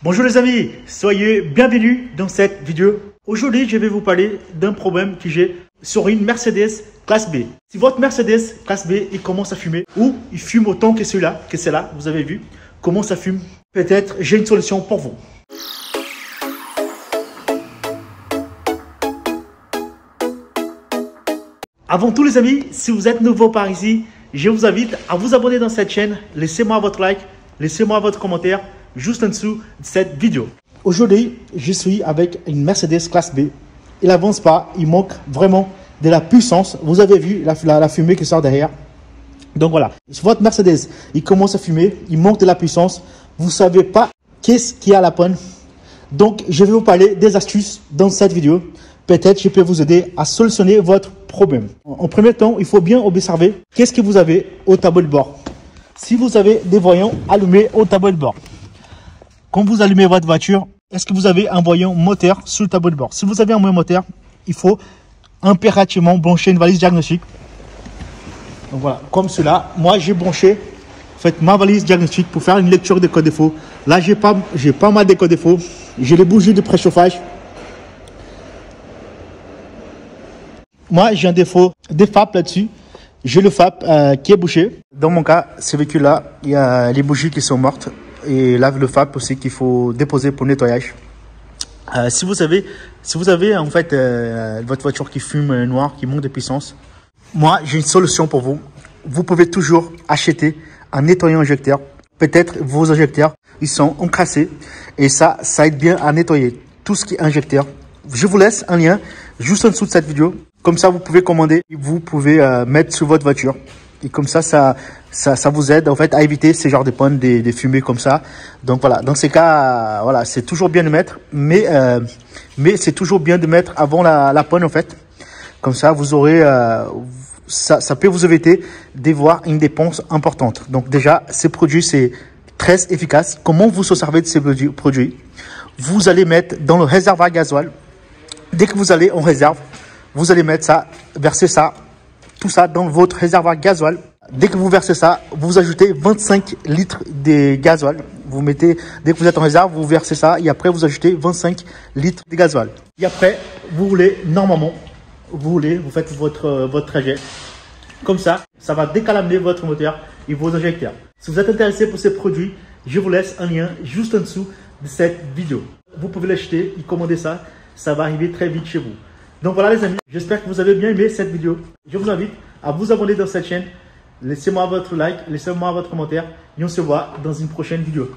Bonjour les amis, soyez bienvenus dans cette vidéo. Aujourd'hui, je vais vous parler d'un problème que j'ai sur une Mercedes classe B. Si votre Mercedes classe B il commence à fumer ou il fume autant que celle-là, vous avez vu comment ça fume, peut-être j'ai une solution pour vous. Avant tout les amis, si vous êtes nouveau par ici, je vous invite à vous abonner dans cette chaîne. Laissez-moi votre like, laissez-moi votre commentaire juste en dessous de cette vidéo. Aujourd'hui, je suis avec une Mercedes classe B. Il n'avance pas, il manque vraiment de la puissance. Vous avez vu la fumée qui sort derrière. Donc voilà, si votre Mercedes, il commence à fumer, il manque de la puissance. Vous ne savez pas qu'est-ce qui a la panne. Donc, je vais vous parler des astuces dans cette vidéo. Peut-être je peux vous aider à solutionner votre problème. En premier temps, il faut bien observer qu'est-ce que vous avez au tableau de bord. Si vous avez des voyants allumés au tableau de bord, quand vous allumez votre voiture, est-ce que vous avez un voyant moteur sur le tableau de bord? Si vous avez un voyant moteur, il faut impérativement brancher une valise diagnostique. Donc voilà, comme cela. Moi, j'ai branché ma valise diagnostique pour faire une lecture des codes défauts. Là, j'ai pas mal de codes défauts. J'ai les bougies de préchauffage. Moi, j'ai un défaut de FAP là-dessus. J'ai le FAP qui est bouché. Dans mon cas, ce véhicule-là, il y a les bougies qui sont mortes. Et là, le FAP aussi qu'il faut déposer pour nettoyage. Si vous avez en fait votre voiture qui fume noir, qui manque de puissance, moi, j'ai une solution pour vous. Vous pouvez toujours acheter un nettoyant injecteur. Peut-être vos injecteurs, ils sont encrassés. Et ça aide bien à nettoyer tout ce qui est injecteur. Je vous laisse un lien juste en dessous de cette vidéo. Comme ça, vous pouvez commander, vous pouvez mettre sur votre voiture. Et comme ça vous aide en fait à éviter ces genres de pannes, des fumées comme ça. Donc voilà, dans ces cas, voilà, c'est toujours bien de mettre, mais c'est toujours bien de mettre avant la panne en fait. Comme ça, vous aurez, ça peut vous éviter d'avoir une dépense importante. Donc déjà, ces produits, c'est très efficace. Comment vous servez de ces produits? Vous allez mettre dans le réservoir gasoil. Dès que vous allez en réserve, vous allez mettre ça, verser ça, tout ça dans votre réservoir gasoil. Dès que vous versez ça, vous ajoutez 25 litres de gasoil. Vous mettez, dès que vous êtes en réserve, vous versez ça et après vous ajoutez 25 litres de gasoil. Et après, vous roulez normalement, vous faites votre trajet. Comme ça va décalamer votre moteur et vos injecteurs. Si vous êtes intéressé pour ces produits, je vous laisse un lien juste en dessous de cette vidéo. Vous pouvez l'acheter et commander ça. Ça va arriver très vite chez vous. Donc voilà les amis, j'espère que vous avez bien aimé cette vidéo. Je vous invite à vous abonner dans cette chaîne. Laissez-moi votre like, laissez-moi votre commentaire et on se voit dans une prochaine vidéo.